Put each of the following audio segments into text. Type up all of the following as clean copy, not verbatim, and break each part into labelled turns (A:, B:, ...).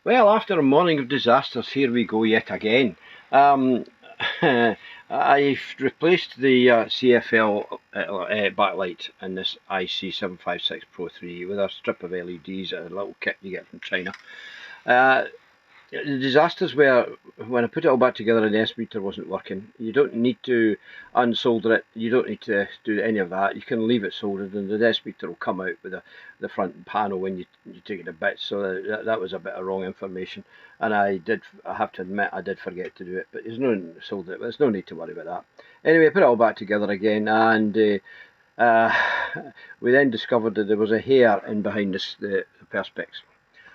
A: Well, after a morning of disasters, here we go yet again. Um, I've replaced the CFL backlight in this IC-756PRO 3 with a strip of LEDs, a little kit you get from China. The disasters were when I put it all back together and the S-meter wasn't working. You don't need to unsolder it. You don't need to do any of that. You can leave it soldered and the S-meter will come out with the front panel when you take it to bits. So that was a bit of wrong information. And I have to admit, I did forget to do it. But there's no solder it. There's no need to worry about that. Anyway, I put it all back together again and we then discovered that there was a hair in behind the perspex.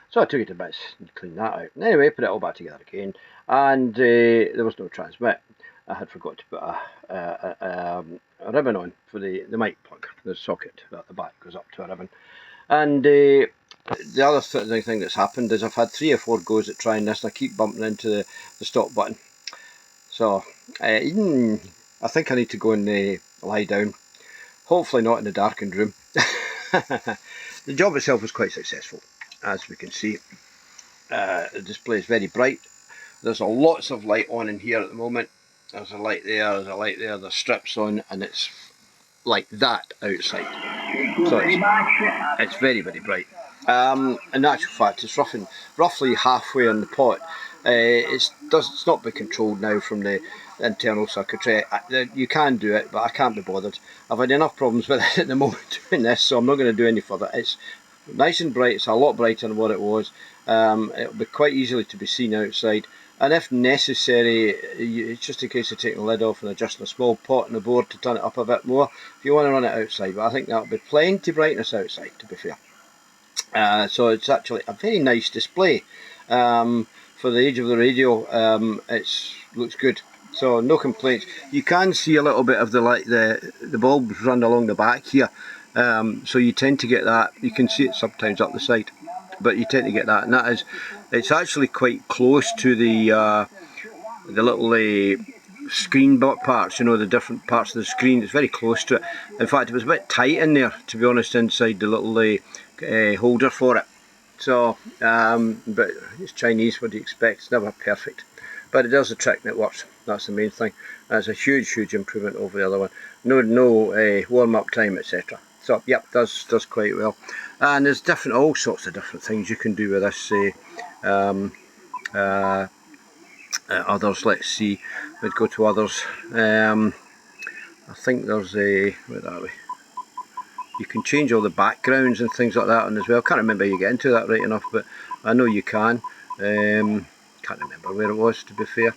A: So I took it to bits and cleaned that out. Anyway, put it all back together again, and there was no transmit. I had forgot to put a ribbon on for the mic plug. The socket at the back goes up to a ribbon. And the other thing that's happened is I've had 3 or 4 goes at trying this, and I keep bumping into the stop button. So I think I need to go and lie down. Hopefully not in a darkened room. The job itself was quite successful, as we can see. The display is very bright. There's lots of light on in here at the moment. There's a light there, there's a light there, there's strips on, and it's like that outside. So it's very, very bright. In actual fact, it's roughly halfway on the pot. It's not been controlled now from the internal circuitry. You can do it, but I can't be bothered. I've had enough problems with it at the moment doing this, so I'm not going to do any further. It's nice and bright. It's a lot brighter than what it was. It'll be quite easily to be seen outside. And if necessary, it's just a case of taking the lid off and adjusting a small pot on the board to turn it up a bit more if you want to run it outside. But I think that'll be plenty brightness outside, to be fair. So it's actually a very nice display. For the age of the radio, it looks good. So no complaints. You can see a little bit of the light, the bulbs run along the back here. So you tend to get that. You can see it sometimes up the side, but you tend to get that, and that is, it's actually quite close to the little screen parts, you know, the different parts of the screen. It's very close to it. In fact, it was a bit tight in there, to be honest, inside the little holder for it. So, but it's Chinese, what do you expect? It's never perfect. But it does the trick and it works. That's the main thing. That's a huge, huge improvement over the other one. No warm-up time, etc. So, yep, does quite well. And there's all sorts of different things you can do with this. Others, let's see. We'd go to others. I think there's where are we? You can change all the backgrounds and things like that on as well. Can't remember how you get into that right enough, but I know you can. Can't remember where it was, to be fair.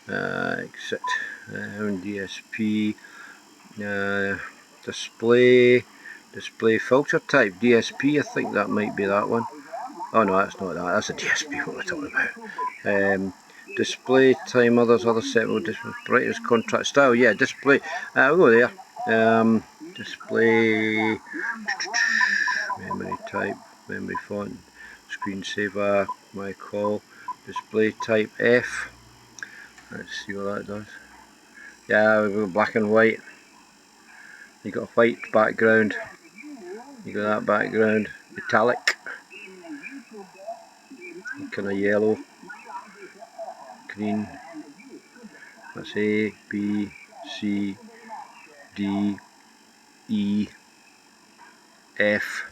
A: Exit, DSP, display filter type, DSP, I think that might be that one. Oh no, that's not that, that's a DSP what we're talking about. Display timer, there's other setable display, brightness, contrast, style, yeah, display, we'll go there. Display, memory type, memory font, screensaver, my call, display type F. Let's see what that does. Yeah, we've got black and white. You got a white background. You got that background, metallic, kind of yellow, green. That's A, B, C, D, E, F.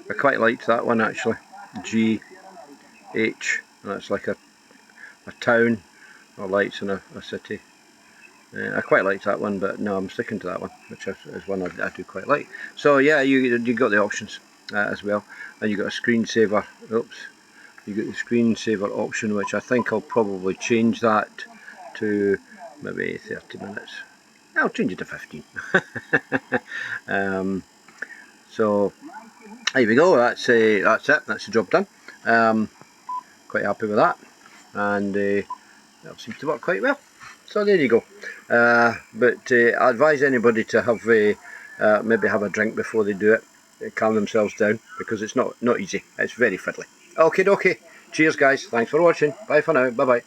A: I quite liked that one actually. G, H. That's like a town or lights in a city. I quite liked that one, but no, I'm sticking to that one, which is one I do quite like. So yeah, you got the options as well, and you got a screensaver. Oops, you got the screensaver option, which I think I'll probably change that to maybe 30 minutes. I'll change it to 15. So there we go. That's it. That's the job done. Quite happy with that, and that seems to work quite well. So there you go. But I advise anybody to have maybe have a drink before they do it, calm themselves down, because it's not easy. It's very fiddly. Okay, cheers guys. Thanks for watching. Bye for now. Bye bye.